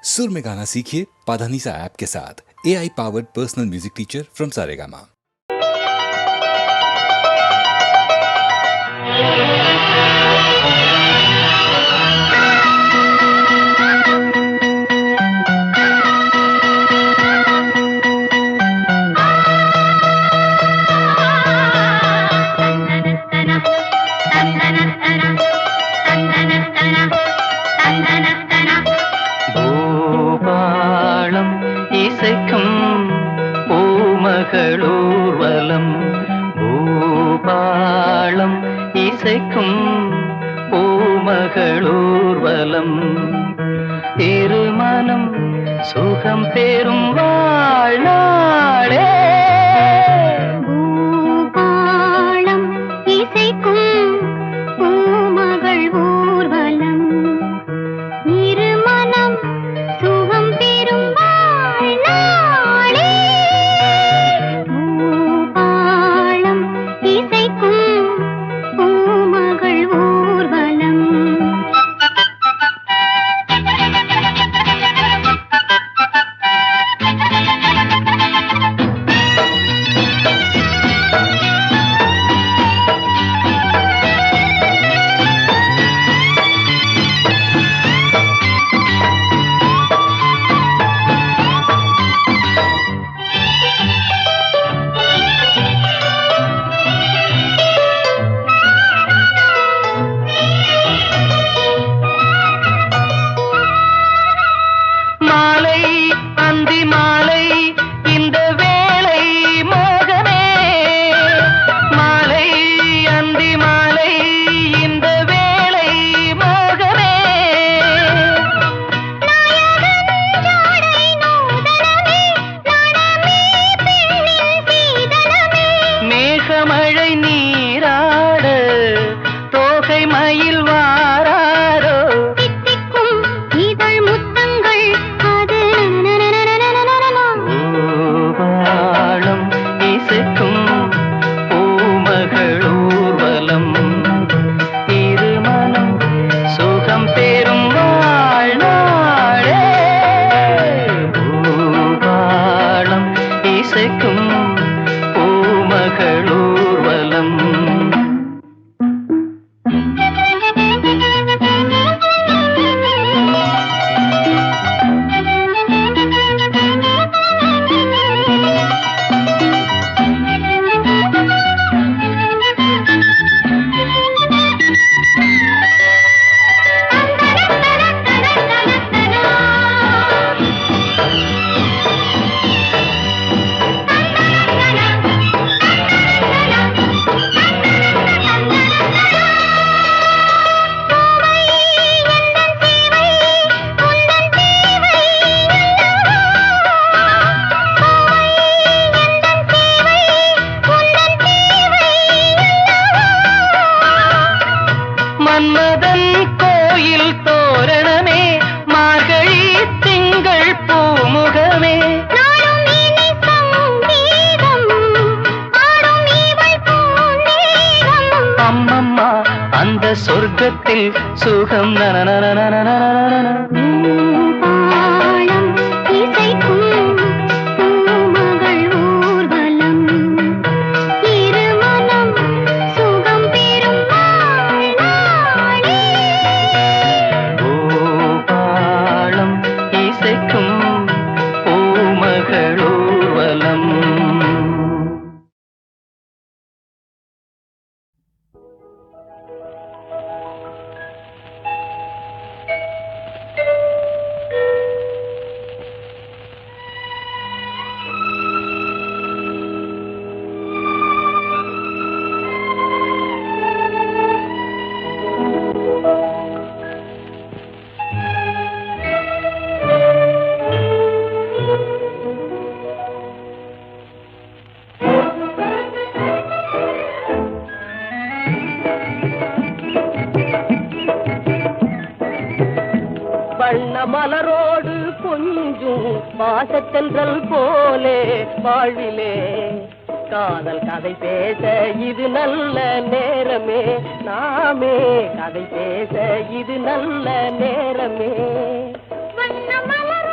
सुर में गाना सीखिए पाधानीसा ऐप के साथ। AI powered personal music teacher from Saregama. பூமகளூர்வலம் பூபாளம் இசைக்கும் பூமகளூர்வலம் திருமணம் சுகம் பெறும் வாழ்நாளே பூபாளம் இசைக்கும் பூமகள் ஊர்வலம் திருமணம் சுகம் பெறும் வாழ்நாளே பூபாளம் இசைக்கும் பூமகள் ஊர்வலம் மழை நீராட தோகை மயில் வாராரோ தித்திக்கும் இதழ் முத்தங்கள் அது பூபாளம் இசைக்கும் பூமகளூர்வலம் திருமணம் சுகம் பெறும் வாழ்நாளே பூபாளம் இசைக்கும் பூமகளூர்வலம் மன்மதன் கோயில் தோரணமே மார்கழி திங்கள் பூமுகமே அம்மம்மா அந்த சொர்க்கத்தில் சுகம் பூபாளம் இசைக்கும் பூமகள் ஊர்வலம் திருமணம் சுகம் பெறும் வாழ்நாளே பூபாளம் இசைக்கும் பூமகளூர்வலம் வண்ண மலரோடு கொஞ்சும் வாசத்தென்றல் போலே வாழ்விலே காதல் கதை பேச இது நல்ல நேரமே நாமே கதை பேச இது நல்ல நேரமே வண்ண மலர்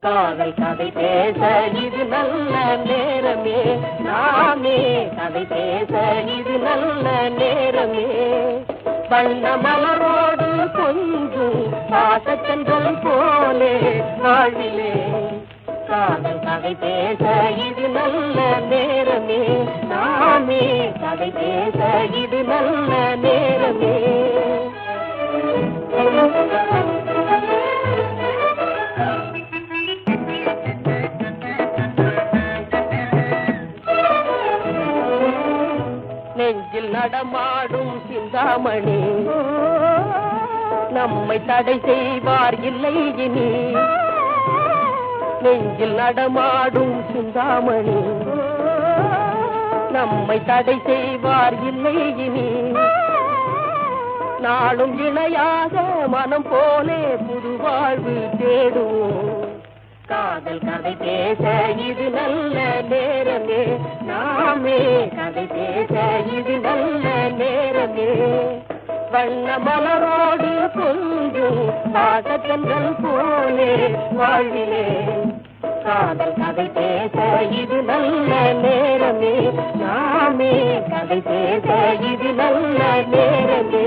காதல் கதை பேச இது நல்ல நேரமே, நாமே கதை பேச இது நல்ல நேரமே. வண்ண மலரோடு கொஞ்சம் பாசச்சென்றல் போலே வாழ்விலே, காதல் கதை பேச இது நல்ல நேரமே, நாமே கதை பேச இது நல்ல நேரமே. நெஞ்சில் நடமாடும் சிந்தாமணி, நம்மை தடை செய்வார் இல்லை இனி. நெஞ்சில் நடமாடும் சிந்தாமணி, நம்மை தடை செய்வார் இல்லை இனி. நாளும் இணையாக மனம் போலே புது வாழ்வு தேடுவோம், காதல் கதை பேச இது நல்ல நேரமே, நாமே கதை பேச இது நல்ல நேரமே. வண்ண மலரோடு கொஞ்சம் பாசச்சென்றல் போலே வாழ்விலே, காதல் கதை பேச இது நல்ல நேரமே, நாமே கதை பேச இது நல்ல நேரமே.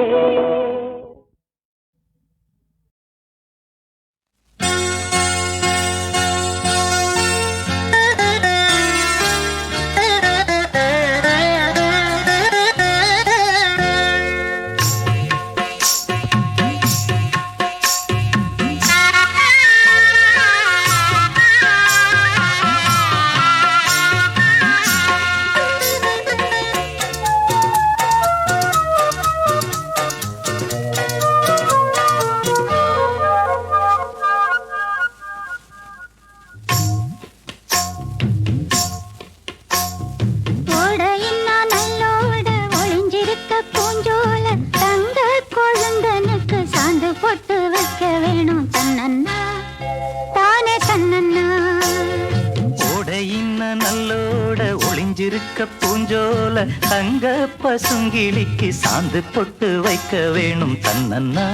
பூஞ்சோல தங்க பசுங்கிளிக்கு சாந்து பொட்டு வைக்க வேணும் தன்னன்னா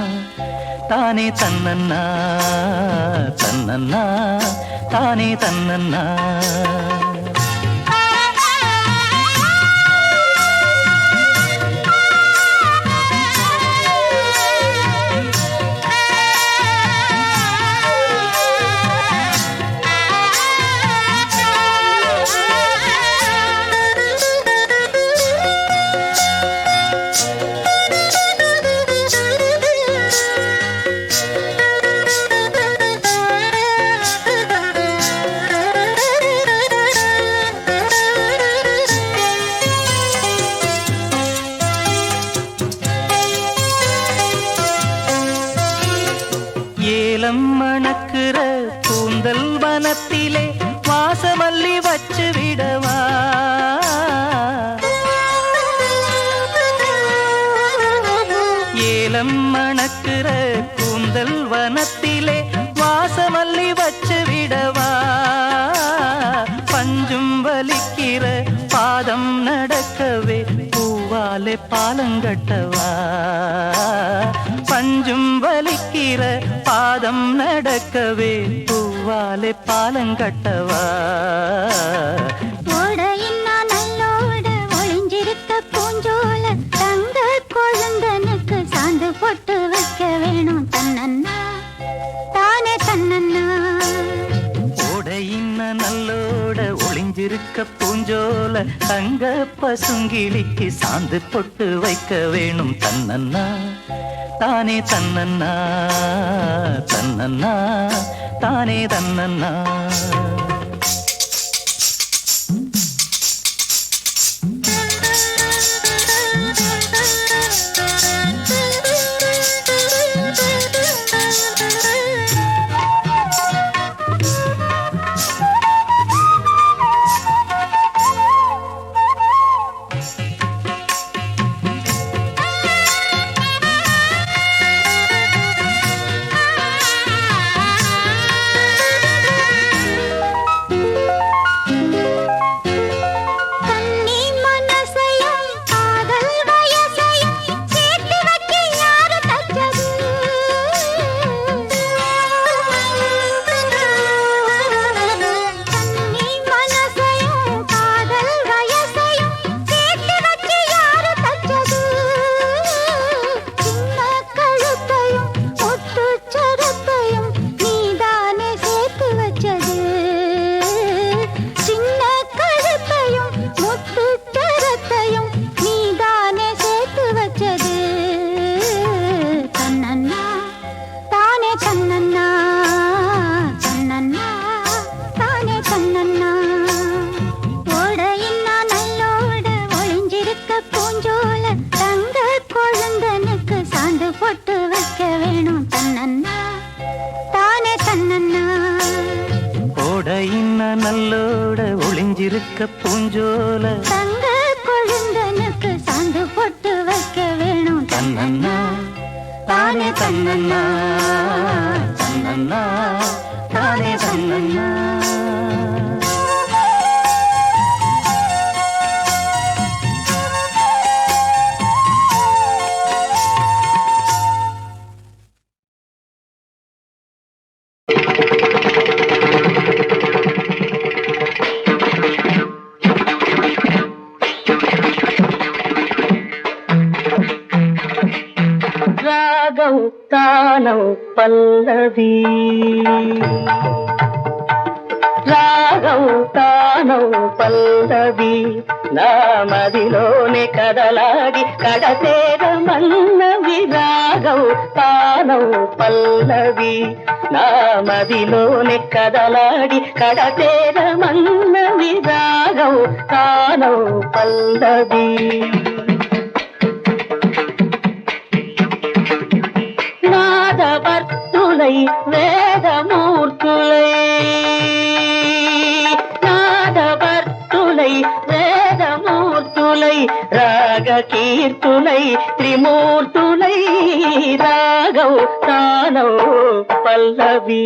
தானே தன்னன்னா தன்னன்னா தானே தன்னன்னா. மணக்குற கூந்தல் வனத்திலே வாசமல்லி வச்சு விடவா, ஏலம் மணக்குற கூந்தல் வனத்திலே வாசமல்லி வச்சு விடவா, பஞ்சும் வலிக்கிற பாதம் நடக்கவே பூவாலே பாலங்கட்டவா, பஞ்சும் வலிக்கிற பாதம் நடக்கவே பூவாலே பாலங்கட்டவா. நல்லோட ஒளிஞ்சிருக்க பூஞ்சோல தங்க கொழுந்தனுக்கு சாந்து போட்டு வைக்க வேணும் தன்னன்னா தானே தன்னன்னா. ஓடையின்ன நல்லோட ஒளிஞ்சிருக்க பூஞ்சோல தங்க பசுங்கிளிக்கு சாந்து பொட்டு வைக்க வேணும் தன்னன்னா தானே தன்னன்னா தன்னன்னா தானே தன்னன்னா. ஒளிஞ்சிருக்க பூஞ்சோல தங்க கொழுந்தனுக்கு சாந்து போட்டு வைக்க வேணும் தன்னன்னா தானே தன்னன்னா தன்னன்னா தானே தன்னன்னா రాగం తానం పల్లవి రాగం తానం పల్లవి నా మదిలోనే కదలాడి కడతేరమన్నవి రాగం తానం పల్లవి నా మదిలోనే కదలాడి కడతేరమన్నవి రాగం తానం పల్లవి నాదవర్తులై వేదమూర్తులై నాదవర్తులై వేదమూర్తులై రాగ కీర్తులై త్రిమూర్తులై రాగౌ తానౌ పల్లవి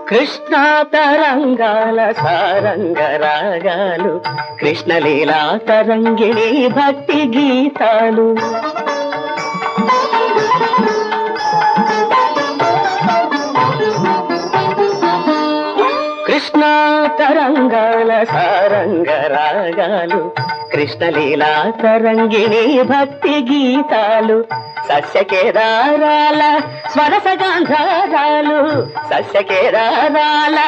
కృష్ణా తరంగాల సారంగ రాగాలు కృష్ణలీలా తరంగిణి భక్తి గీతాలు కృష్ణా తరంగాల సారంగ రాగాలు కృష్ణలీలా తరంగిణి భక్తి గీతాలు సస్యకేదారాల స్వరసగాంధారాలు సస్యకేదారాల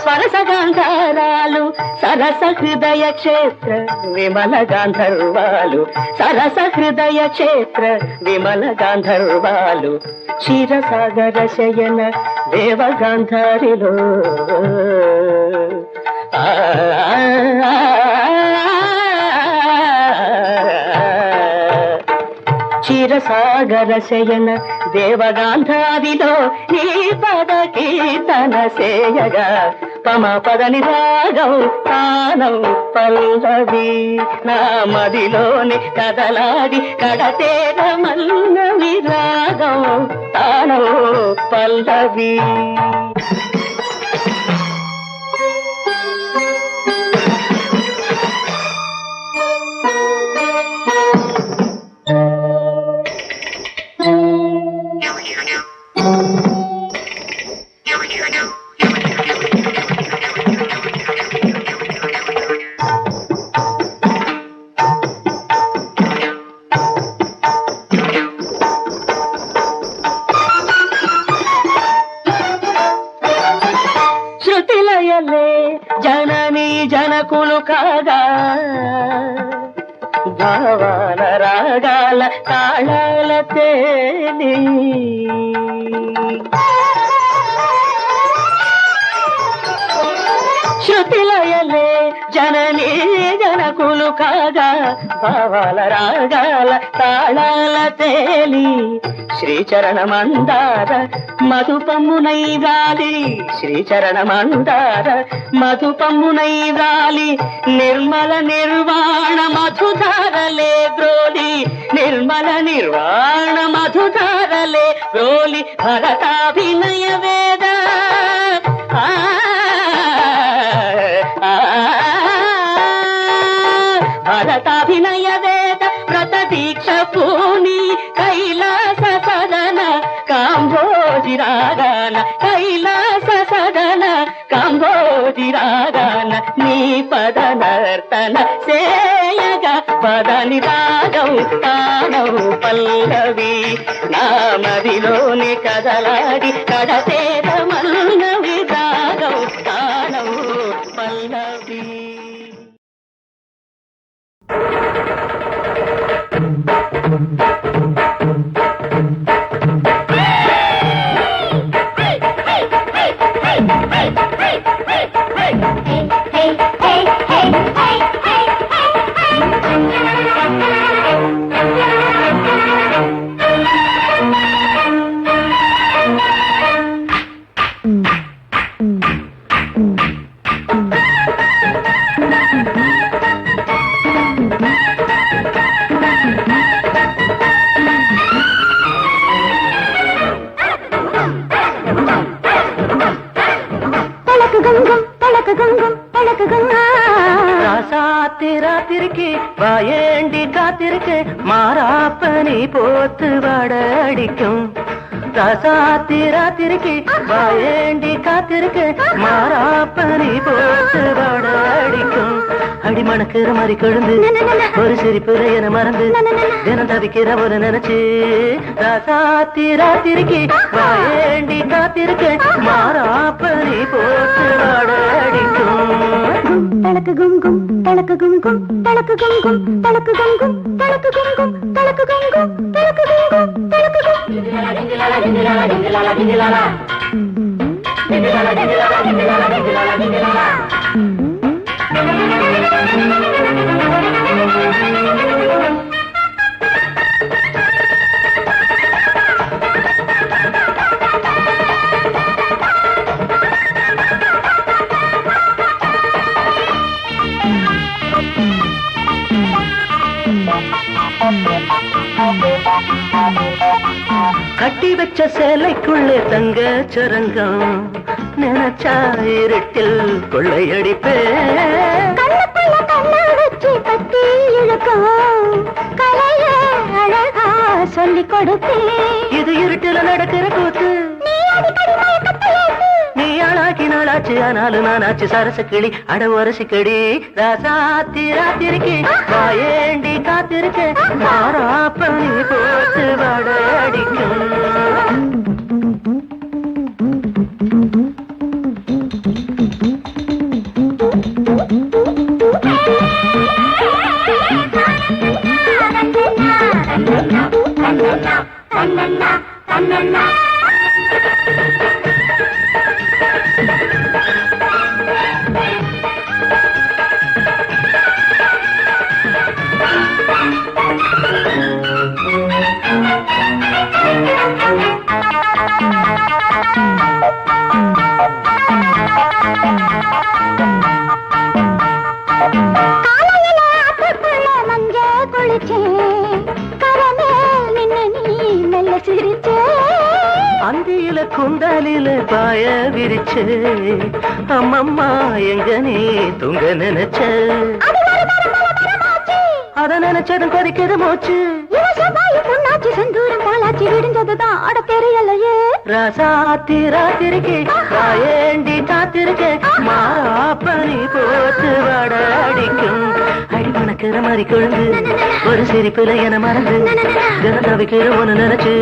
స్వరసగాంధారాలు సరస హృదయ క్షేత్ర విమల గాంధర్వాలు సరస హృదయ క్షేత్ర విమల గాంధర్వాలు క్షీరసాగర శయన దేవగాంధారిలో క్షీరసాగర శయన దేవగాంధారిలో నీ పద కీర్తన సేయగా పమ పదని రాగం తానం పల్లవి నా మదిలోని కదలాడి కడతేరమన్నవి రాగం తానం పల్లవి శృతిలయలే జననీ జనకులు కాగా భావాల రాగాల తాళాల తేలి శృతిలయలే జననీ జనకులు కాగా భావాల రాగాల తాళాల తేలి శ్రీచరణమందార మధుపమ్మునై వ్రాలి శ్రీచరణమందార మధుపమ్మునై వ్రాలి నిర్మల నిర్వాణ మధుధారలే గ్రోలి నిర్మల నిర్వాణ మధుధారలే గ్రోలి భరతాభినయ వేద భరతాభినయ వేద వ్రత దీక్ష పూని కైలాస సదన కాంభోజి రాగాన కైలాస సదన కాంభోజి రాగాన నీ పద నర్తన సేయగా పదని రాగం తానౌ పల్లవి నా మదిలోని కదలాడి కడతేరమన్నవి రాగం తానౌ పల్లవి ராத்திரிக்கு வாயேண்டி காத்திருக்கு மாறாப்பனி போத்து வட அடிக்கும் ராத்திரிக்கு வாயேண்டி காத்திருக்கு மாறாப்பனி போத்து வட அடிக்கும் அடி மணக்கிற மாதிரி கொழுந்து ஒரு சிரிப்புல என மறந்து தினம் தவிக்கிற ஒரு நினைச்சு ராத்திரிக்கு வாயேண்டி காத்திருக்கு மாறாப்பனி போத்து வட அடிக்கும் தலக்கு கும் கும் தலக்கு கும் கும் தலக்கு கும் கும் தலக்கு கும் கும் தலக்கு கும் கும் தலக்கு கும் கும் தலக்கு கும் கும் தலக்கு கும் கட்டி வச்ச சேலைக்குள்ளே தங்க சரங்கம் நினைச்சா இருட்டில் கொள்ளையடிப்பே கண்ணுக்குள்ள கண்ணை வச்சு கட்டி இழுக்கும் கலைய அழகா சொல்லிக் கொடுத்தேன் இது இருட்டில நடக்கிற கூத்து நீ அடிக்கடி மயக்கத்தையாச்சு நீ ஆளாக்கி நாளாச்சு ஆனாலும் நானாச்சு சரச கிளி அட ஒரசி கடி ராத்திரிக்கு வாயேண்டி காத்திருக்கு மாறாப்பனி போட்டு வட அடிக்கும் அந்தியில குந்தாலில பாய விரிச்சு அம்மம்மா எங்க நீ தூங்க நினைச்ச அத நினைச்சதும் கொதிக்குது மூச்சு பொண்ணாச்சு செந்தூரம் போலாச்சு விடுஞ்சதுதான் அட தெரியலையே ராத்திரிக்கு வாயேண்டி காத்திருக்க மாறாப்பனி போட்டு வட அடிக்கும் அடி மணக்கிற மாதிரி கொழுந்து ஒரு சிரிப்புல என மறந்து தினம் தவிக்கிற ஒண்ணு நினைச்சு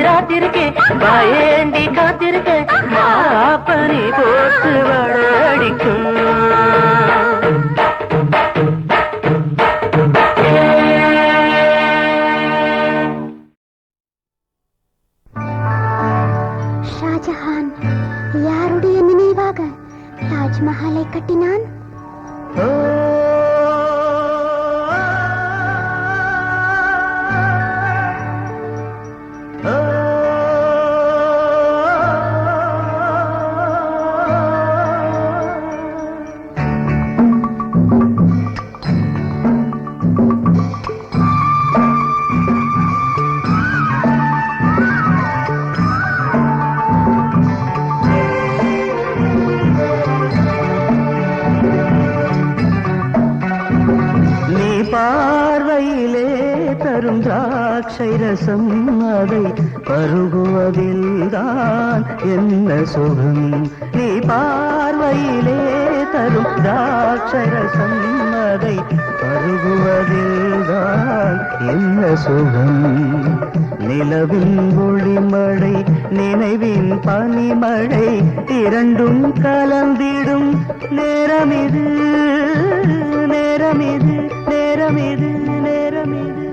ராத்திரிக்கு வாயேண்டி காத்திருக்க மாறாப்பனி போட்டு வட அடிக்கும் ஷாஜஹான் யாருடைய நினைவாக தாஜ்மஹாலை கட்டினான் பார்வையிலே தரும் திராட்சை ரசம் அதை பருகுவதில்தான் என்ன சுகம் நீ பார்வையிலே தரும் திராட்சை ரசம் அதை பருகுவதில்தான் என்ன சுகம் நிலவின் ஒளிமழை நினைவின் பனிமழை இரண்டும் கலந்திடும் நேரமிது நேரமிது நேரமிது நேரமிது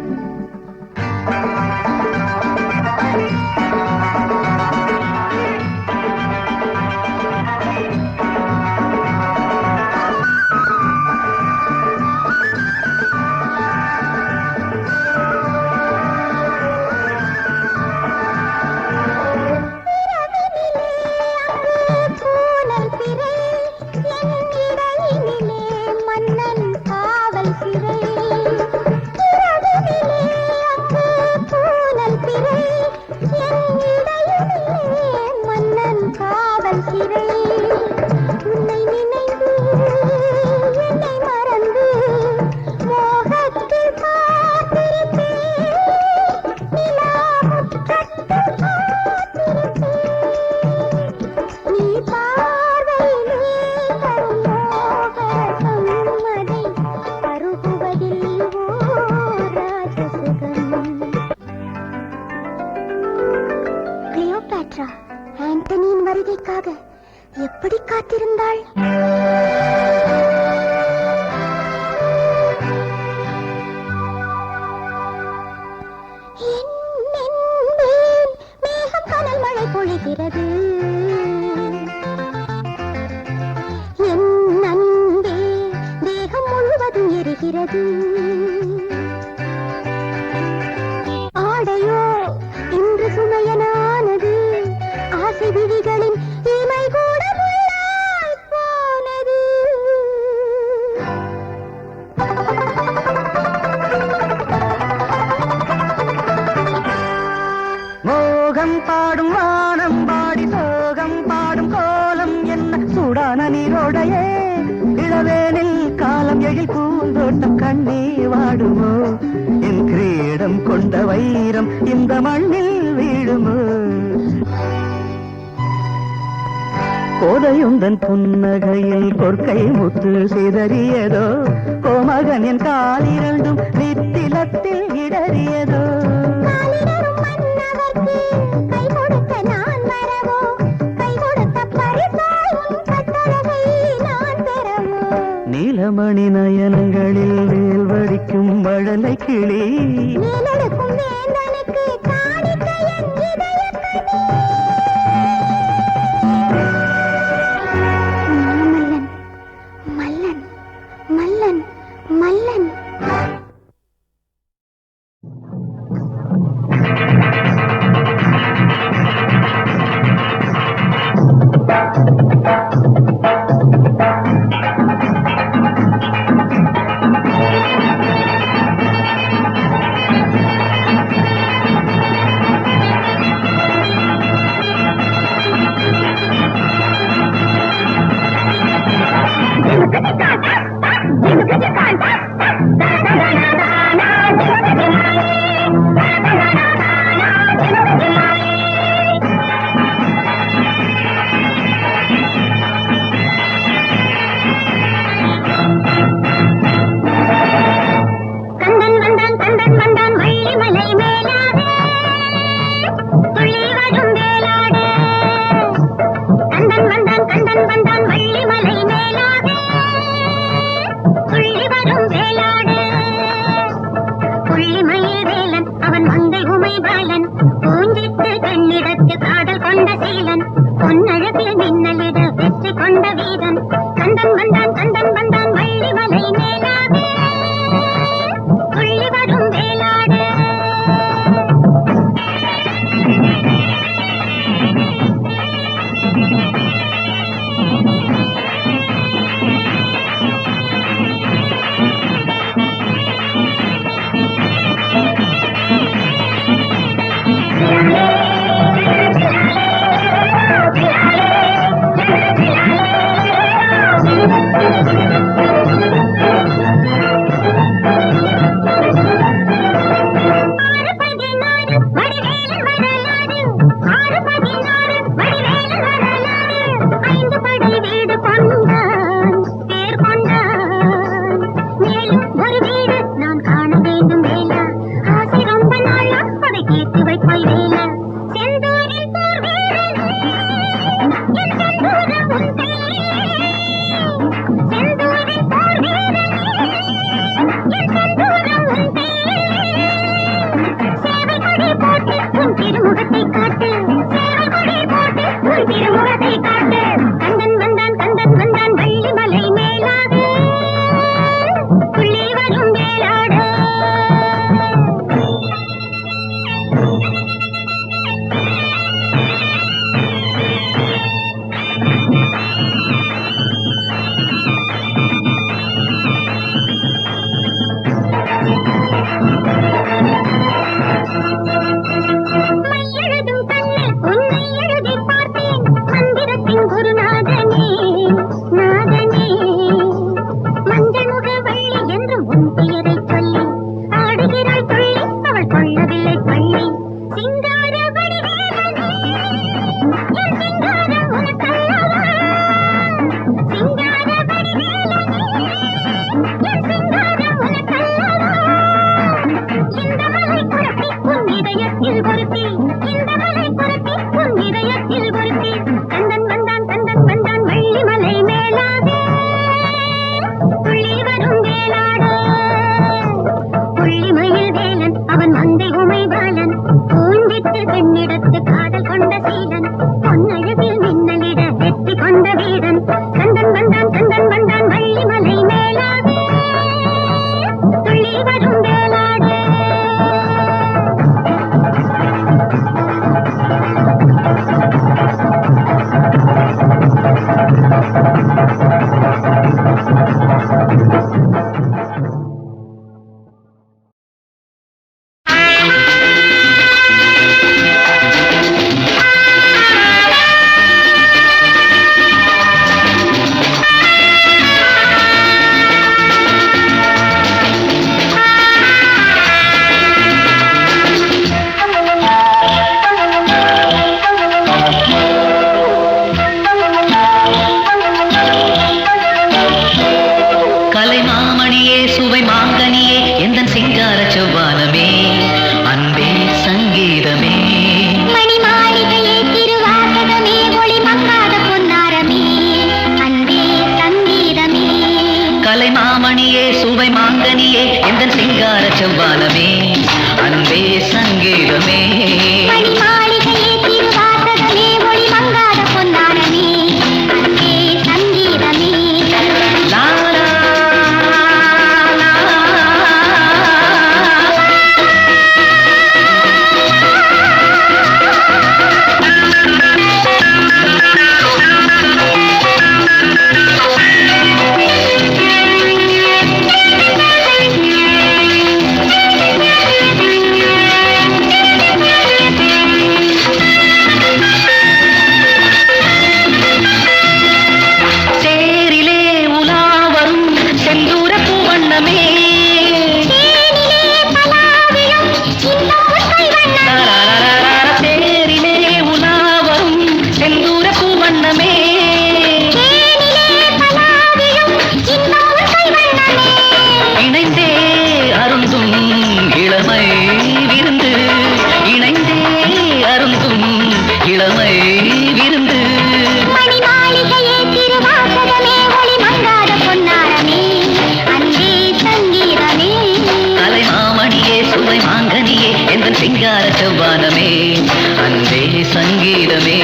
ஆண்டனியின் வருகைக்காக எப்படி காத்திருந்தாள்? மேகம் கனல் மழை பொழிகிறது. என் அன்பே தேகம் முழுவதும் எரிகிறது. ஆடையோ இன்று சுமையனானது. ஆசை விழிகளின் இமை கூட முள்ளாய் போனது. மோகம் பாடும் வானம் பாடி சோகம் பாடும் கோலம் என்ன சூடான நீரோடையே இளவேனில் காலம் எழில் பூந்தோட்டம் கண்ணே வாடுமோ என் கிரீடம் கொண்ட வைரம் இந்த மண்ணில் வீழுமோ கோதையுந்தன் புன்னகையில் பொற்கை முத்து சிதறியதோ கோமகன் என் காலிரண்டும் நித்திலத்தில் இடறியதோ நீலமணி நயனங்களில் வேல் வடிக்கும் மழலை கிளி மல்லன் மல்லன் மல்லன் செவ்வானமே அன்பே சங்கீதமே மணி மாளிகையே திருவாசகமே ஒளி மங்காத பொன்னானமே அன்பே சங்கீதமே லாலா சிங்கார செவ்வானமே அன்பே சங்கீதமே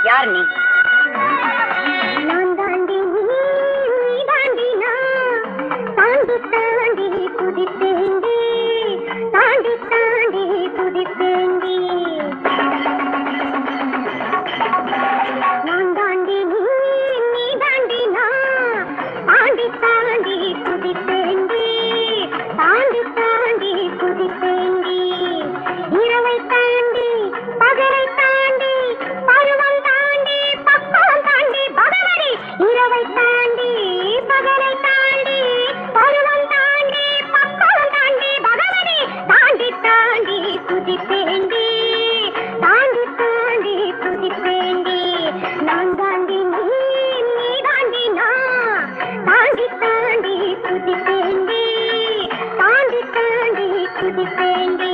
யார் நீ? நான் தாண்டி நீ தாண்டி நான் தாண்டி தாண்டி குதித்தேண்டி தாண்டி தாண்டி குதித்தேண்டி நான் தாண்டி நீ தாண்டி நான் தாண்டி தாண்டி குதித்தேண்டி தாண்டி தாண்டி குதித்தேண்டி இரவை தாண்டி பகலை தாண்டி பருவம் தாண்டி பக்குவம் தாண்டி பகவதி இரவை தாண்டி பகலை தாண்டி பருவம் தாண்டி பக்குவம் தாண்டி பகவதி தாண்டி தாண்டி குதித்தேண்டி தாண்டி தாண்டி குதித்தேண்டி நான் தாண்டி நீ தாண்டி நான் தாண்டி தாண்டி குதித்தேண்டி தாண்டி தாண்டி குதித்தேண்டி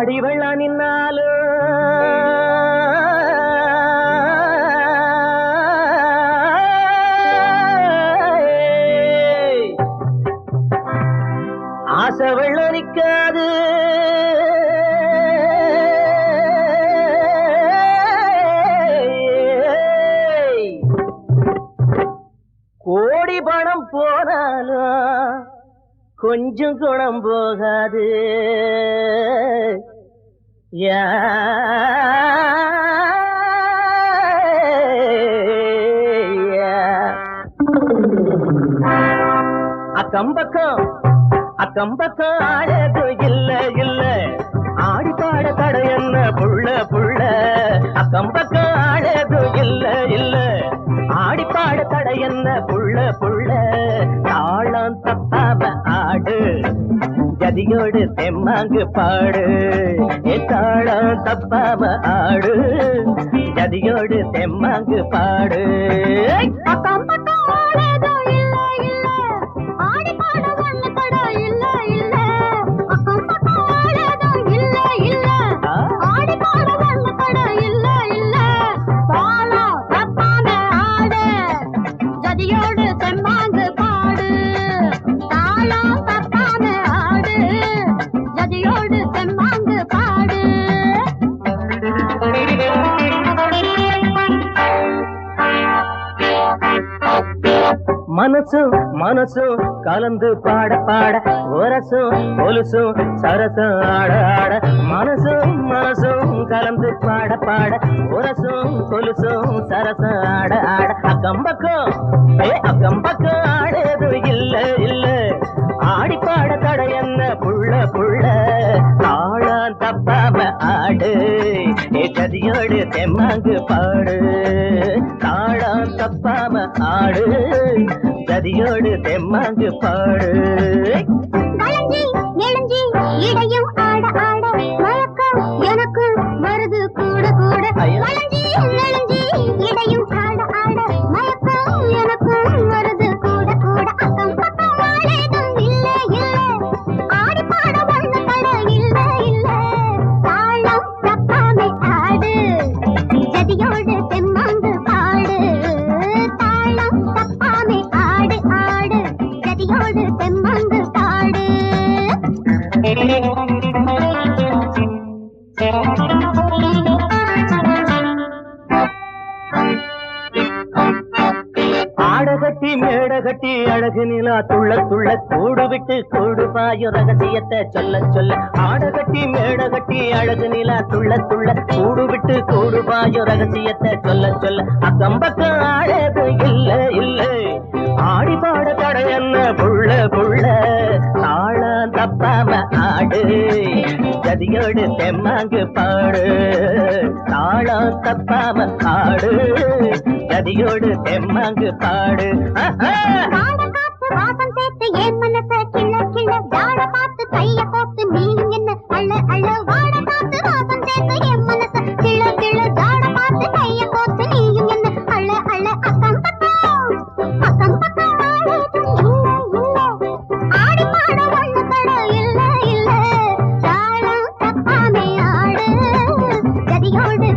ஆடி வெள்ளா நின்னாலும் ஆசை வெள்ளம் நிற்காது கோடி பணம் போனாலும் கொஞ்சம் குணம் போகாது அக்கம்பக்கம் அக்கம்பக்கம் ஆழது இல்ல இல்ல ஆடி பாட தடை என்ன புள்ள புள்ள அக்கம்பக்கம் ஆழது இல்ல இல்ல ஆடி பாட தடை என்ன புள்ள புள்ள தாளம் தப்பாம ஆடு ஜதியோடு தெம்மாங்கு பாடு தாளம் தப்பாம ஆடு ஜதியோடு தெம்மாங்கு பாடு அக்கம் பக்கம் ஆளேதோ இல்ல இல்ல ஆடி பாட ஒண்ணு தட இல்ல இல்ல அக்கம் பக்கம் ஆளேதோ இல்ல இல்ல ஆடி பாட ஒண்ணு தட இல்ல இல்ல தாளம் தப்பாம ஆடு ஜதியோடு தெம்மாங்கு பாடு தாளம் தப்பாம ஆடு ஜதியோடு தெம்மாங்கு பாடு மனசும் மனசும் கலந்து பாட பாட ஒரசும் கொலுசும் சரசும் ஆட ஆட மனசும் மனசும் கலந்து பாட பாட ஒரசும் கொலுசும் சரசும் ஆட ஆட அக்கம்பக்கம் அக்கம்பக்கம் ஆடது இல்ல இல்ல ஆடி பாட தடை என்ன புள்ள புள்ள தாளம் தப்பாம ஆடு ஜதியோடு தெம்மாங்கு பாடு தாளம் தப்பாம ஆடு ஜதியோடு தெம்மாங்கு பாடு வளைஞ்சி நெளிஞ்சி இடையும் ஆட ஆட மயக்கம் எனக்கு வருது கூட கூட வளைஞ்சி நெளிஞ்சி இடையும் ஆட ஆட மயக்கம் எனக்கு வருது கூட கூட அக்கம் பக்கம் ஆளேதும் இல்ல இல்ல ஆடி பாட ஒண்ணு தட இல்ல இல்ல தாளம் தப்பாமே ஆடு ஜதியோடு தெம்மாங்கு பாடு தாளம் தப்பாமே ஆடு ஆடு ஜதியோடு தெம்மாங்கு பாடு ஆடகட்டி மேடகட்டி அழகு நிலா துள்ள துள்ள கூடு விட்டு கூடு பாயும் ரகசியத்தை சொல்ல சொல்ல ஆடகட்டி மேடகட்டி அழகு நிலா துள்ள துள்ள கூடு விட்டு கூடு பாயும் ரகசியத்தை சொல்ல சொல்ல அக்கம்பக்கம் ஆடது இல்ல இல்ல ஆடி பாட தடை என்ன புள்ள புள்ள தாளம் தப்பாம ஆடு ஜதியோடு தெம்மாங்கு பாடு தாளம் தப்பாம ஆடு ஜதியோடு தெம்மாங்கு பாடு வாட காத்து வாசம் சேர்த்து என் மனச கிள்ள கிள்ள ஜாட பார்த்து கைய கோத்து நீயும் என்ன அள்ள அள்ள வாட காத்து வாசம் சேர்த்து என் மனச கிள்ள கிள்ள ஜாட பார்த்து கைய கோத்து நீயும் என்ன அள்ள அள்ள அக்கம் பக்கம் ஆளேதும் இல்ல இல்ல ஆடி பாட ஒண்ணு தட இல்ல இல்ல தாளம் தப்பாமே ஆடு ஜதியோடு